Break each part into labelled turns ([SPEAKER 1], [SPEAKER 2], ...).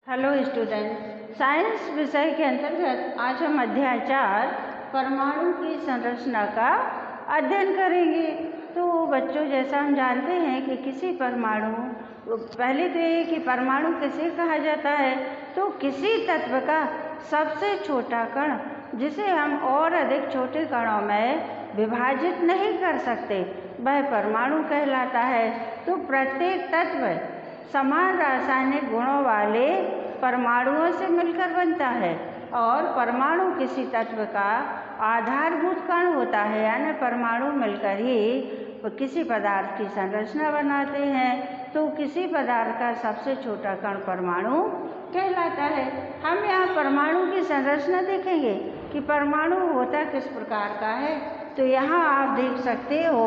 [SPEAKER 1] Hello student, science विषय के अंतर्गत आज हम अध्याय 4 परमाणु की संरचना का अध्ययन करेंगे। तो बच्चों, जैसा हम जानते हैं कि किसी परमाणु, पहले तो ये कि परमाणु किसे कहा जाता है, तो किसी तत्व का सबसे छोटा कण जिसे हम और अधिक छोटे कणों में विभाजित नहीं कर सकते, वह परमाणु कहलाता है। तो प्रत्येक तत्व समान रासायनिक गुणों वाले परमाणुओं से मिलकर बनता है और परमाणु किसी तत्व का आधारभूत कण होता है, यानी परमाणु मिलकर ही किसी पदार्थ की संरचना बनाते हैं। तो किसी पदार्थ का सबसे छोटा कण परमाणु कहलाता है। हम यहाँ परमाणु की संरचना देखेंगे कि परमाणु होता किस प्रकार का है। तो यहाँ आप देख सकते हो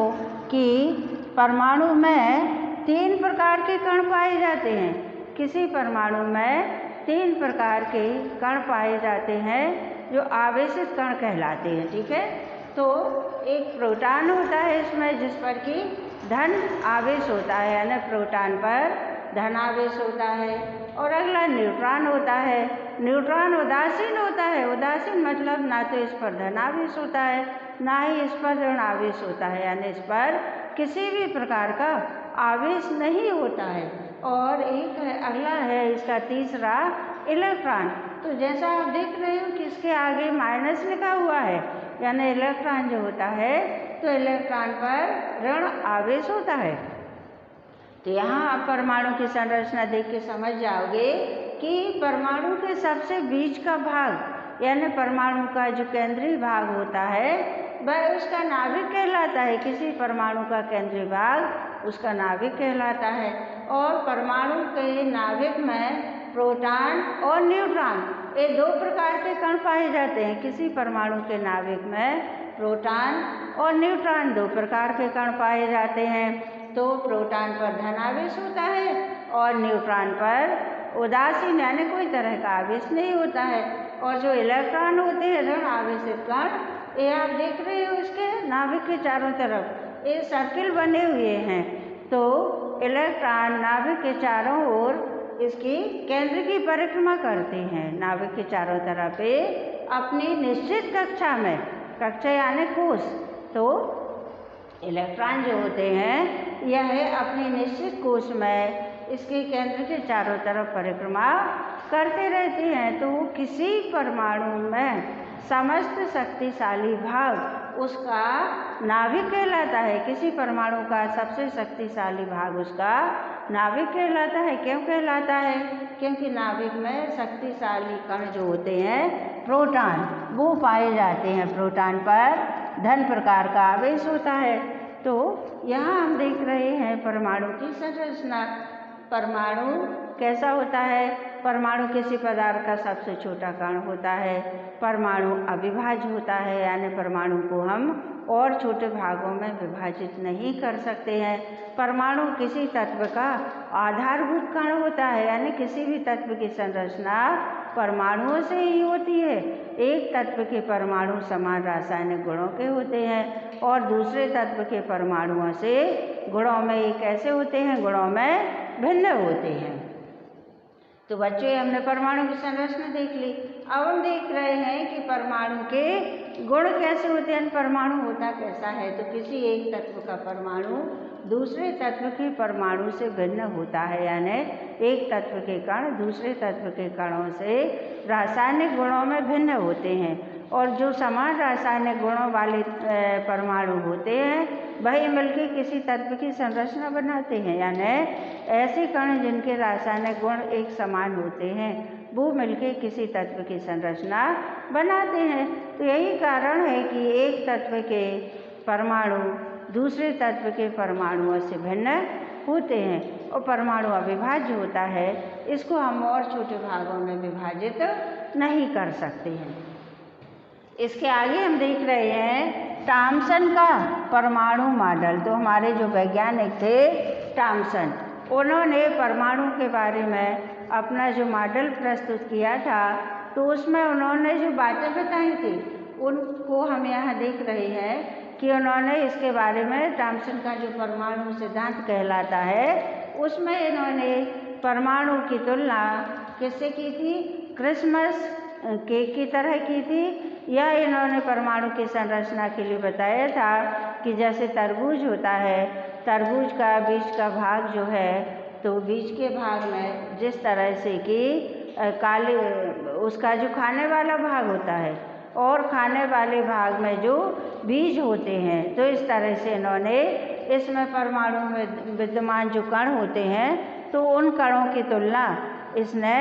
[SPEAKER 1] कि परमाणु में 3 प्रकार के कण पाए जाते हैं। किसी परमाणु में 3 प्रकार के कण पाए जाते हैं जो आवेशित कण कहलाते हैं। ठीक है, तो एक प्रोटॉन होता है इसमें, जिस पर कि धन आवेश होता है, यानी प्रोटॉन पर धन आवेश होता है। और अगला न्यूट्रॉन होता है। न्यूट्रॉन उदासीन होता है। उदासीन मतलब ना तो इस पर धन आवेश होता है, ना ही इस पर ऋण आवेश होता है, यानी इस पर किसी भी प्रकार का आवेश नहीं होता है। और एक है, अगला है इसका तीसरा, इलेक्ट्रॉन। तो जैसा आप देख रहे हो कि इसके आगे माइनस लिखा हुआ है, यानी इलेक्ट्रॉन जो होता है, तो इलेक्ट्रॉन पर ऋण आवेश होता है। तो यहाँ आप परमाणु की संरचना देख के समझ जाओगे कि परमाणु के सबसे बीच का भाग, यानी परमाणु का जो केंद्रीय भाग होता है, वह उसका नाभिक कहलाता है। किसी परमाणु का केंद्रीय भाग उसका नाभिक कहलाता है। और परमाणु के नाभिक में प्रोटॉन और न्यूट्रॉन, ये 2 प्रकार के कण पाए जाते हैं। किसी परमाणु के नाभिक में प्रोटॉन और न्यूट्रॉन 2 प्रकार के कण पाए जाते हैं। तो प्रोटॉन पर धन आवेश होता है और न्यूट्रॉन पर उदासीन, यानी कोई तरह का आवेश नहीं होता है। और जो इलेक्ट्रॉन होते हैं, ऋण आवेशित कण, ये आप देख रहे हो इसके नाभिक के चारों तरफ ये सर्किल बने हुए हैं। तो इलेक्ट्रॉन नाभिक के चारों ओर इसकी केंद्र की परिक्रमा करते हैं। नाभिक के चारों तरफ ये अपनी निश्चित कक्षा में, कक्षा यानी कोश, तो इलेक्ट्रॉन जो होते हैं यह अपनी निश्चित कोश में इसके केंद्र के चारों तरफ परिक्रमा करते रहते हैं। तो किसी परमाणु में समस्त शक्तिशाली भाग उसका नाभिक कहलाता है। किसी परमाणु का सबसे शक्तिशाली भाग उसका नाभिक कहलाता है। क्यों कहलाता है? क्योंकि नाभिक में शक्तिशाली कण जो होते हैं, प्रोटॉन, वो पाए जाते हैं। प्रोटॉन पर धन प्रकार का आवेश होता है। तो यहाँ हम देख रहे हैं परमाणु की संरचना। परमाणु कैसा होता है? परमाणु किसी पदार्थ का सबसे छोटा कण होता है। परमाणु अविभाज्य होता है, यानी परमाणु को हम और छोटे भागों में विभाजित नहीं कर सकते हैं। परमाणु किसी तत्व का आधारभूत कण होता है, यानी किसी भी तत्व की संरचना परमाणुओं से ही होती है। एक तत्व के परमाणु समान रासायनिक गुणों के होते हैं और दूसरे तत्व के परमाणुओं से गुणों में ये कैसे होते हैं? गुणों में भिन्न होते हैं। तो बच्चों, हमने परमाणु की संरचना देख ली। अब हम देख रहे हैं कि परमाणु के गुण कैसे होते हैं, परमाणु होता कैसा है। तो किसी एक तत्व का परमाणु दूसरे तत्व के परमाणु से भिन्न होता है, यानी एक तत्व के कण दूसरे तत्व के कणों से रासायनिक गुणों में भिन्न होते हैं। और जो समान रासायनिक गुणों वाले परमाणु होते हैं, वही मिलकर किसी तत्व की संरचना बनाते हैं, यानी ऐसे कण जिनके रासायनिक गुण एक समान होते हैं, वो मिलकर किसी तत्व की संरचना बनाते हैं। तो यही कारण है कि एक तत्व के परमाणु दूसरे तत्व के परमाणुओं से भिन्न होते हैं और परमाणु अविभाज्य होता है। इसको हम और छोटे भागों में विभाजित नहीं कर सकते हैं। इसके आगे हम देख रहे हैं थॉम्सन का परमाणु मॉडल। तो हमारे जो वैज्ञानिक थे थॉम्सन, उन्होंने परमाणु के बारे में अपना जो मॉडल प्रस्तुत किया था, तो उसमें उन्होंने जो बातें बताई थी उनको हम यहाँ देख रहे हैं कि उन्होंने इसके बारे में थॉम्सन का जो परमाणु सिद्धांत कहलाता है, उसमें इन्होंने परमाणु की तुलना किससे की थी? क्रिसमस केक की तरह की थी। या इन्होंने परमाणु की संरचना के लिए बताया था कि जैसे तरबूज होता है, तरबूज का बीच का भाग जो है, तो बीच के भाग में जिस तरह से कि काले उसका जो खाने वाला भाग होता है और खाने वाले भाग में जो बीज होते हैं, तो इस तरह से इन्होंने इसमें परमाणु में विद्यमान जो कण होते हैं, तो उन कणों की तुलना इसने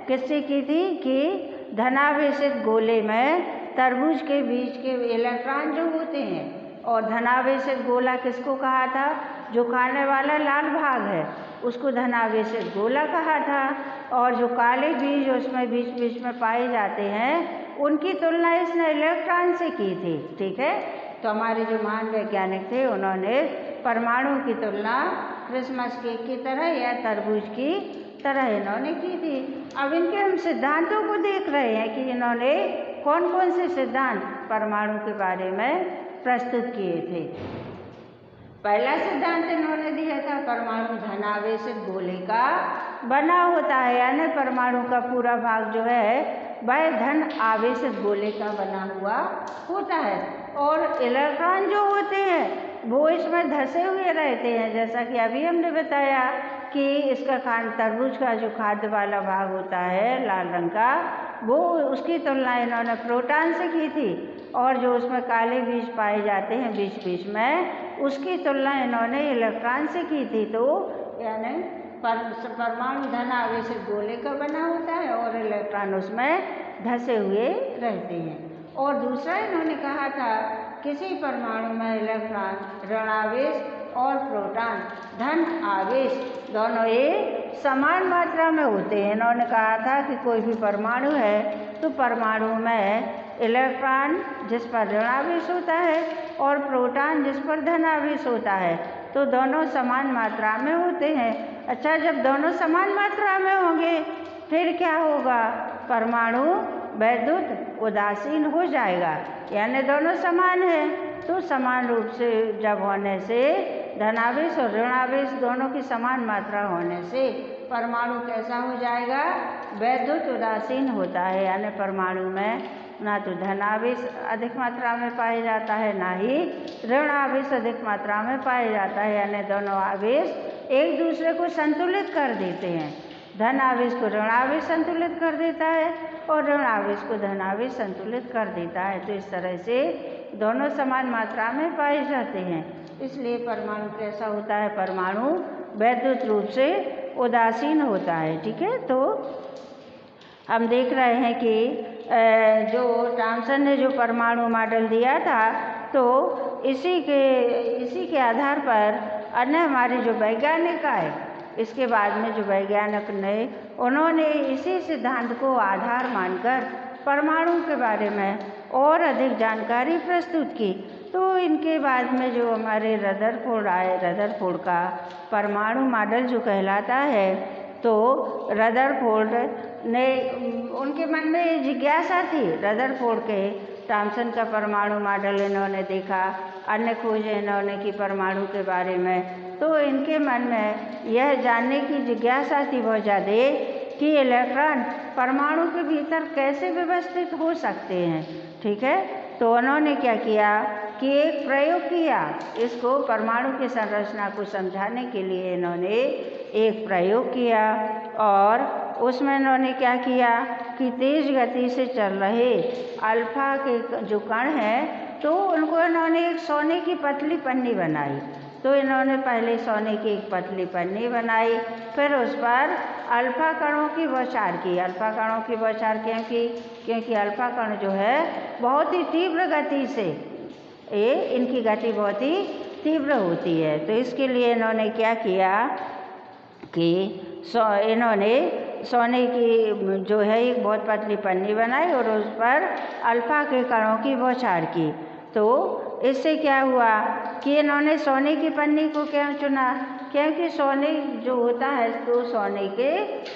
[SPEAKER 1] किससे की थी कि धनावेशित गोले में तरबूज के बीज के इलेक्ट्रॉन जो होते हैं, और धनावेशित गोला किसको कहा था? जो खाने वाला लाल भाग है उसको धनावेशित गोला कहा था, और जो काले बीज उसमें बीच बीच में पाए जाते हैं उनकी तुलना इसने इलेक्ट्रॉन से की थी। ठीक है, तो हमारे जो महान वैज्ञानिक थे उन्होंने परमाणु की तुलना क्रिसमस केक की तरह या तरबूज की तरह इन्होंने की थी। अब इनके हम सिद्धांतों को देख रहे हैं कि इन्होंने कौन कौन से सिद्धांत परमाणु के बारे में प्रस्तुत किए थे। पहला सिद्धांत इन्होंने दिया था परमाणु धनावेशित गोले का बना होता है, यानी परमाणु का पूरा भाग जो है वह धन आवेशित गोले का बना हुआ होता है, और इलेक्ट्रॉन जो होते हैं वो इसमें धसे हुए रहते हैं। जैसा कि अभी हमने बताया कि इसका तरबूज का जो खाद्य वाला भाग होता है लाल रंग का, वो उसकी तुलना इन्होंने प्रोटॉन से की थी, और जो उसमें काले बीज पाए जाते हैं बीच बीच में, उसकी तुलना इन्होंने इलेक्ट्रॉन से की थी। तो यानी परमाणु धन आवेशित गोले का बना होता है और इलेक्ट्रॉन उसमें धसे हुए रहते हैं। और दूसरा इन्होंने कहा था किसी परमाणु में इलेक्ट्रॉन ऋणावेश और प्रोटॉन धन आवेश दोनों ये समान मात्रा में होते हैं। इन्होंने कहा था कि कोई भी परमाणु है तो परमाणु में इलेक्ट्रॉन जिस पर ऋणावेश होता है और प्रोटॉन जिस पर धनावेश होता है, तो दोनों समान मात्रा में होते हैं। अच्छा, जब दोनों समान मात्रा में होंगे फिर क्या होगा? परमाणु वैद्युत उदासीन हो जाएगा, यानी दोनों समान हैं, तो समान रूप से जब होने से धनावेश और ऋणावेश दोनों की समान मात्रा होने से परमाणु कैसा हो जाएगा? वैद्युत उदासीन होता है, यानी परमाणु में ना तो धनावेश अधिक मात्रा में पाया जाता है ना ही ऋणावेश अधिक मात्रा में पाया जाता है, यानी दोनों आवेश एक दूसरे को संतुलित कर देते हैं। धनावेश को ऋणावेश संतुलित कर देता है और ऋणावेश को धनावेश संतुलित कर देता है। तो इस तरह से दोनों समान मात्रा में पाए जाते हैं। इसलिए परमाणु कैसा होता है? परमाणु वैद्युत रूप से उदासीन होता है। ठीक है, तो हम देख रहे हैं कि जो थॉमसन ने जो परमाणु मॉडल दिया था, तो इसी के आधार पर अन्य हमारे जो वैज्ञानिक आए, इसके बाद में जो वैज्ञानिक ने उन्होंने इसी सिद्धांत को आधार मानकर परमाणु के बारे में और अधिक जानकारी प्रस्तुत की। तो इनके बाद में जो हमारे रदरफोर्ड आए, रदरफोर्ड का परमाणु मॉडल जो कहलाता है, तो रदरफोर्ड ने उनके मन में जिज्ञासा थी, रदरफोर्ड के थॉमसन का परमाणु मॉडल इन्होंने देखा, अन्य खोजें इन्होंने की परमाणु के बारे में, तो इनके मन में यह जानने की जिज्ञासा थी बहुत ज़्यादा कि इलेक्ट्रॉन परमाणु के भीतर कैसे व्यवस्थित हो सकते हैं। ठीक है, तो उन्होंने क्या किया कि एक प्रयोग किया, इसको परमाणु की संरचना को समझाने के लिए इन्होंने एक प्रयोग किया, और उसमें इन्होंने क्या किया कि तेज़ गति से चल रहे अल्फा के जो कण हैं, तो उनको इन्होंने एक सोने की पतली पन्नी बनाई। तो इन्होंने पहले सोने की एक पतली पन्नी बनाई, फिर उस पर अल्फा कणों की बौछार की। अल्फा कणों की बौछार क्योंकि अल्फा कण जो है बहुत ही तीव्र गति से, इनकी गति बहुत ही तीव्र होती है। तो इसके लिए इन्होंने क्या किया कि इन्होंने सोने की जो है एक बहुत पतली पन्नी बनाई और उस पर अल्फा के कणों की बौछार की। तो इससे क्या हुआ कि इन्होंने सोने की पन्नी को क्यों चुना? क्योंकि सोने जो होता है तो सोने के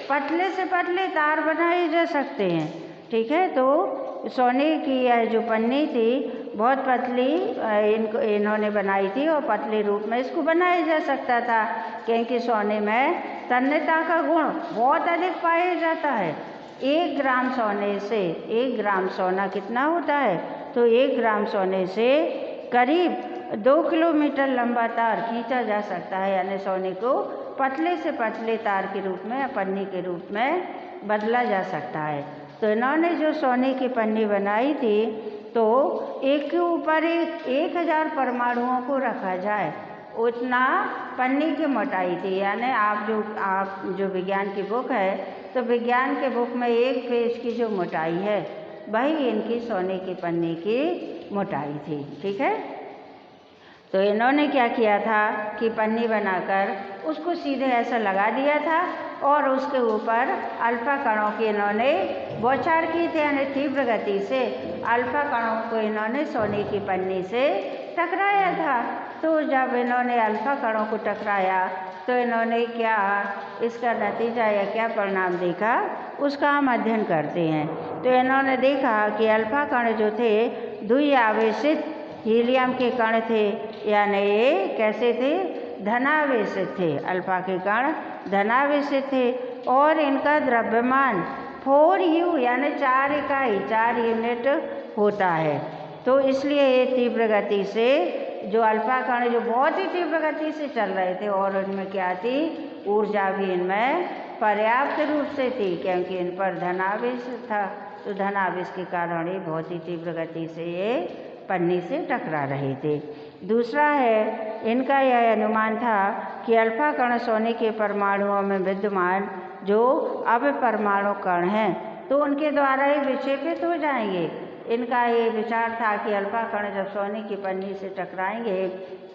[SPEAKER 1] पतले से पतले तार बनाए जा सकते हैं। ठीक है, तो सोने की यह जो पन्नी थी बहुत पतली इन्होंने बनाई थी और पतले रूप में इसको बनाया जा सकता था, क्योंकि सोने में तन्यता का गुण बहुत अधिक पाया जाता है। 1 ग्राम सोने से 1 ग्राम सोना कितना होता है, तो 1 ग्राम सोने से करीब 2 किलोमीटर लंबा तार खींचा जा सकता है, यानी सोने को पतले से पतले तार के रूप में या पन्नी के रूप में बदला जा सकता है। तो इन्होंने जो सोने की पन्नी बनाई थी, तो एक के ऊपर एक 1000 परमाणुओं को रखा जाए उतना पन्नी की मोटाई थी। यानी आप जो विज्ञान की बुक है, तो विज्ञान के बुक में 1 पेज की जो मोटाई है वही इनकी सोने की पन्नी की मोटाई थी। ठीक है, तो इन्होंने क्या किया था कि पन्नी बनाकर उसको सीधे ऐसा लगा दिया था और उसके ऊपर अल्फा कणों की इन्होंने बौछार की थी, यानी तीव्र गति से अल्फा कणों को इन्होंने सोने की पन्नी से टकराया था। तो जब इन्होंने अल्फा कणों को टकराया तो इन्होंने क्या इसका नतीजा या क्या परिणाम देखा, उसका हम अध्ययन करते हैं। तो इन्होंने देखा कि अल्फा कण जो थे द्वि आवेशित हीलियम के कण थे, यानी ये कैसे थे, धनावेशित थे। अल्फा के कण धनावेशित थे और इनका द्रव्यमान 4U यानी 4 इकाई 4 यूनिट होता है। तो इसलिए ये तीव्र गति से जो अल्फा कण जो बहुत ही तीव्र गति से चल रहे थे और उनमें क्या थी, ऊर्जा भी इनमें पर्याप्त रूप से थी, क्योंकि इन पर धनावेश था। तो धनावेश के कारण ये बहुत ही तीव्र गति से ये पन्नी से टकरा रहे थे। दूसरा है, इनका यह अनुमान था कि अल्फा कण सोने के परमाणुओं में विद्यमान जो अपपरमाणु कण हैं, तो उनके द्वारा ही विक्षेपित हो जाएंगे। इनका ये विचार था कि अल्फा कण जब सोने की पन्नी से टकराएंगे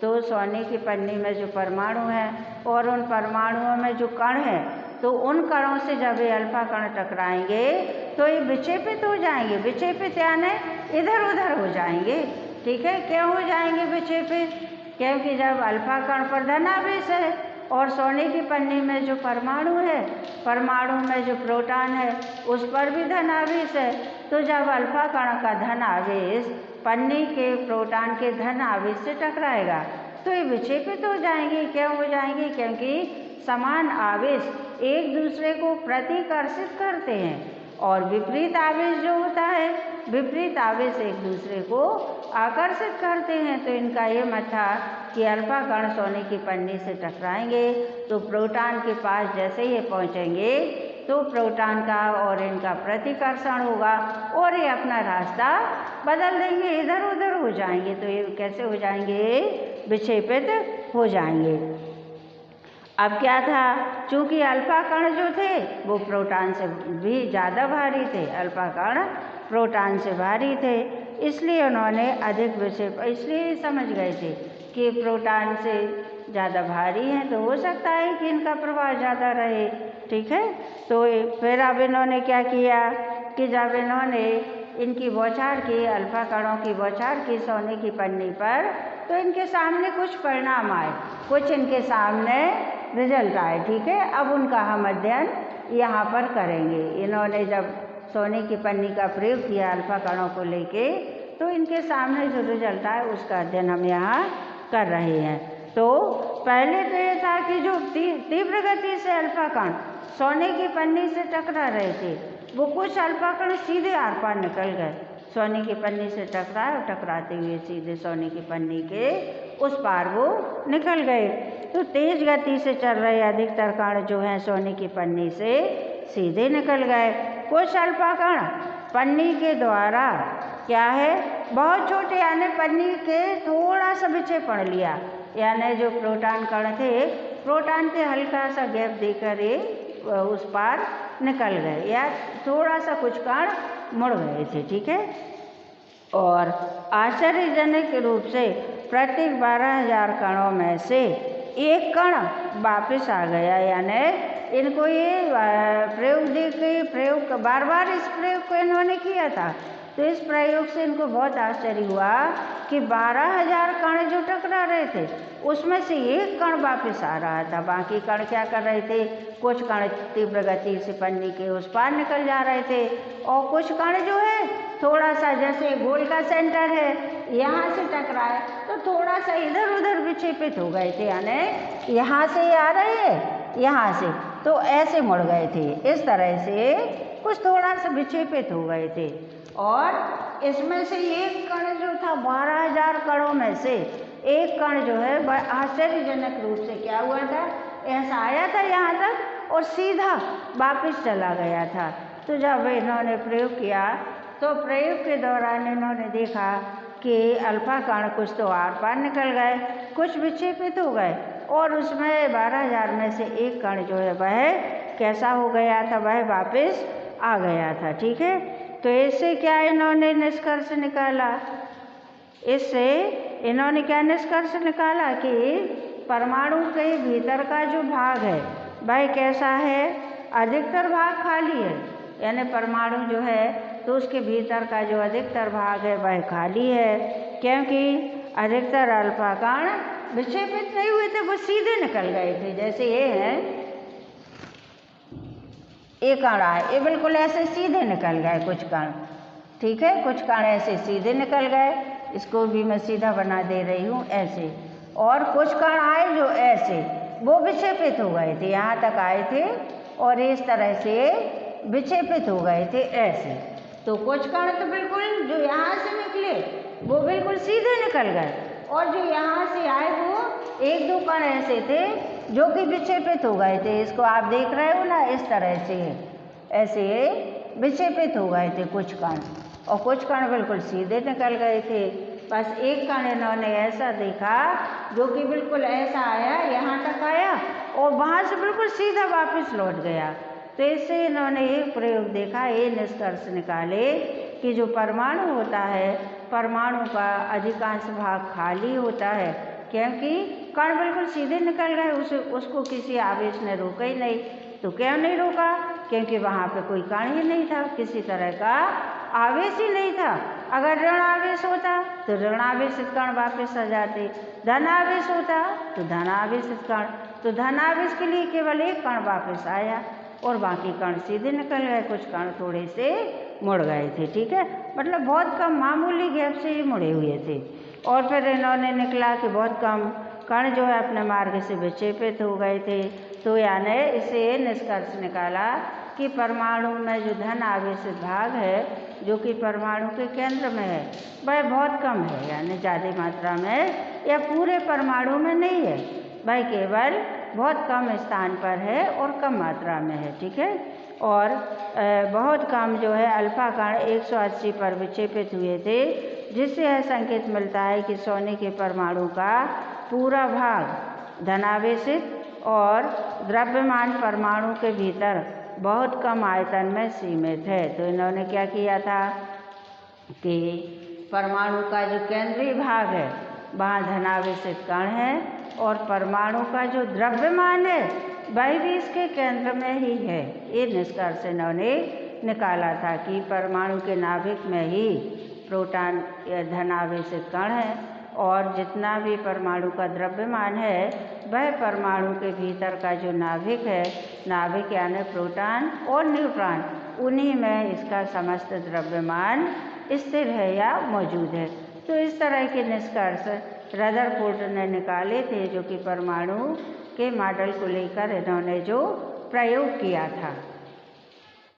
[SPEAKER 1] तो सोने की पन्नी में जो परमाणु हैं और उन परमाणुओं में जो कण हैं, तो उन कणों से जब ये अल्फा कण टकराएंगे तो ये विक्षेपित हो जाएंगे। विक्षेपित यानी इधर उधर हो जाएंगे। ठीक है, क्यों हो जाएंगे विक्षेपित, क्योंकि जब अल्फा कण पर धनावेश है और सोने की पन्नी में जो परमाणु है, परमाणु में जो प्रोटॉन है उस पर भी धनावेश है, तो जब अल्फा कण का धनावेश पन्नी के प्रोटॉन के धनावेश से टकराएगा तो ये विक्षेपित हो जाएंगे। क्यों हो जाएंगे, क्योंकि समान आवेश एक दूसरे को प्रतिकर्षित करते हैं और विपरीत आवेश जो होता है, विपरीत आवेश एक दूसरे को आकर्षित करते हैं। तो इनका ये मत था कि अल्फा कण सोने की पन्नी से टकराएंगे तो प्रोटॉन के पास जैसे ही पहुंचेंगे तो प्रोटॉन का और इनका प्रतिकर्षण होगा और ये अपना रास्ता बदल देंगे, इधर उधर हो जाएंगे। तो ये कैसे हो जाएंगे, विक्षेपित हो जाएंगे। अब क्या था, चूँकि अल्फा कण जो थे वो प्रोटॉन से भी ज़्यादा भारी थे, अल्फा कण प्रोटॉन से भारी थे, इसलिए उन्होंने अधिक विक्षेप, इसलिए समझ गए थे कि प्रोटॉन से ज़्यादा भारी हैं तो हो सकता है कि इनका प्रभाव ज़्यादा रहे। ठीक है, तो फिर अब इन्होंने क्या किया कि जब इन्होंने इनकी बौछार की, अल्फा कणों की बौछार की सोने की पन्नी पर, तो इनके सामने कुछ परिणाम आए, कुछ इनके सामने रिजल्ट आए। ठीक है, अब उनका हम अध्ययन यहाँ पर करेंगे। इन्होंने जब सोने की पन्नी का प्रयोग किया अल्फा कणों को लेके, तो इनके सामने जो रिजल्ट आए उसका अध्ययन हम यहाँ कर रहे हैं। तो पहले तो ये था कि जो तीव्र गति से अल्फा कण सोने की पन्नी से टकरा रहे थे, वो कुछ अल्फा कण सीधे आर पार निकल गए, सोने की पन्नी से टकराए और टकराते हुए सीधे सोने की पन्नी के उस पार वो निकल गए। तो तेज गति से चल रहे अधिकतर कण जो हैं सोने की पन्नी से सीधे निकल गए। कुछ अल्फा कण पन्नी के द्वारा क्या है, बहुत छोटे, यानी पन्नी के थोड़ा सा विक्षेपण लिया, यानी जो प्रोटॉन कण थे, प्रोटॉन के हल्का सा गैप देकर ये उस पार निकल गए, या थोड़ा सा कुछ कण मुड़ गए थे। ठीक है, और आश्चर्यजनक रूप से प्रत्येक 12,000 कणों में से एक कण वापस आ गया, यानी इनको ये प्रयोग देख के प्रयोग बार बार इस प्रयोग को इन्होंने किया था, तो इस प्रयोग से इनको बहुत आश्चर्य हुआ कि 12,000 कण जो टकरा रहे थे उसमें से एक कण वापस आ रहा था। बाकी कण क्या कर रहे थे, कुछ कण तीव्र गति से पन्नी के उस पार निकल जा रहे थे और कुछ कण जो है थोड़ा सा जैसे गोल का सेंटर है, यहाँ से टकराए तो थोड़ा सा इधर उधर विक्षेपित हो गए थे, यानी यहाँ से आ रहे हैं, यहाँ से तो ऐसे मुड़ गए थे, इस तरह से कुछ थोड़ा सा विक्षेपित हो गए थे। और इसमें से एक कण जो था 12,000 कणों में से एक कण जो है वह आश्चर्यजनक रूप से क्या हुआ था, ऐसा आया था यहाँ तक और सीधा वापस चला गया था। तो जब इन्होंने प्रयोग किया तो प्रयोग के दौरान इन्होंने देखा कि अल्फा कण कुछ तो आर पार निकल गए, कुछ विक्षेपित हो गए और उसमें 12,000 में से एक कण जो है वह कैसा हो गया था, वह वापस आ गया था। ठीक है, तो इससे क्या इन्होंने निष्कर्ष निकाला, इससे इन्होंने क्या निष्कर्ष निकाला कि परमाणु के भीतर का जो भाग है वह कैसा है, अधिकतर भाग खाली है, यानी परमाणु जो है तो उसके भीतर का जो अधिकतर भाग है वह खाली है, क्योंकि अधिकतर अल्फा कण विक्षेपित नहीं हुए थे, वो सीधे निकल गए थे। जैसे ये है, एक कण आए, ये बिल्कुल ऐसे सीधे निकल गए कुछ कण, ठीक है, कुछ कण ऐसे सीधे निकल गए, इसको भी मैं सीधा बना दे रही हूँ ऐसे, और कुछ कण आए जो ऐसे वो विक्षेपित हो गए थे, यहाँ तक आए थे और इस तरह से विक्षेपित हो गए थे ऐसे। तो कुछ कण तो बिल्कुल जो यहाँ से निकले वो बिल्कुल सीधे निकल गए और जो यहाँ से आए वो एक दो कण ऐसे थे जो कि विक्षेपित हो गए थे। इसको आप देख रहे हो ना, इस तरह से ऐसे विक्षेपित हो गए थे कुछ कण और कुछ कण बिल्कुल सीधे निकल गए थे। बस एक कण इन्होंने ऐसा देखा जो कि बिल्कुल ऐसा आया, यहाँ तक आया और वहाँ से बिल्कुल सीधा वापस लौट गया। तो इससे इन्होंने एक प्रयोग देखा, ये निष्कर्ष निकाले कि जो परमाणु होता है, परमाणु का अधिकांश भाग खाली होता है, क्योंकि कण बिल्कुल सीधे निकल गए, उसको किसी आवेश ने रोका ही नहीं। तो क्यों नहीं रोका, क्योंकि वहाँ पे कोई कण ही नहीं था, किसी तरह का आवेश ही नहीं था। अगर ऋण आवेश होता तो ऋण आवेशित कण वापस आ जाते, धन आवेश होता तो धन आवेशित कण, तो धन आवेश के लिए केवल एक कण वापस आया और बाकी कण सीधे निकल गए, कुछ कण थोड़े से मुड़ गए थे। ठीक है, मतलब बहुत कम मामूली गैप से ही मुड़े हुए थे। और फिर इन्होंने निकला कि बहुत कम कण जो है अपने मार्ग से विक्षेपित हो गए थे। तो यानी इसे निष्कर्ष निकाला कि परमाणु में जो धन आवेशित भाग है जो कि परमाणु के केंद्र में है वह बहुत कम है, यानी ज़्यादा मात्रा में या पूरे परमाणु में नहीं है, वह केवल बहुत कम स्थान पर है और कम मात्रा में है। ठीक है, और बहुत कम जो है अल्फा कण 180 पर विक्षेपित हुए थे, जिससे यह संकेत मिलता है कि सोने के परमाणु का पूरा भाग धनावेशित और द्रव्यमान परमाणु के भीतर बहुत कम आयतन में सीमित है। तो इन्होंने क्या किया था कि परमाणु का जो केंद्रीय भाग है वहाँ धनावेशित कण है और परमाणु का जो द्रव्यमान है वह भी इसके केंद्र में ही है। ये निष्कर्ष इन्होंने निकाला था कि परमाणु के नाभिक में ही प्रोटॉन या धनावेशित कण है और जितना भी परमाणु का द्रव्यमान है वह परमाणु के भीतर का जो नाभिक है, नाभिक यानी प्रोटॉन और न्यूट्रॉन, उन्हीं में इसका समस्त द्रव्यमान स्थिर है या मौजूद है। तो इस तरह के निष्कर्ष रदरफोर्ड ने निकाले थे, जो कि परमाणु के मॉडल को लेकर इन्होंने जो प्रयोग किया था।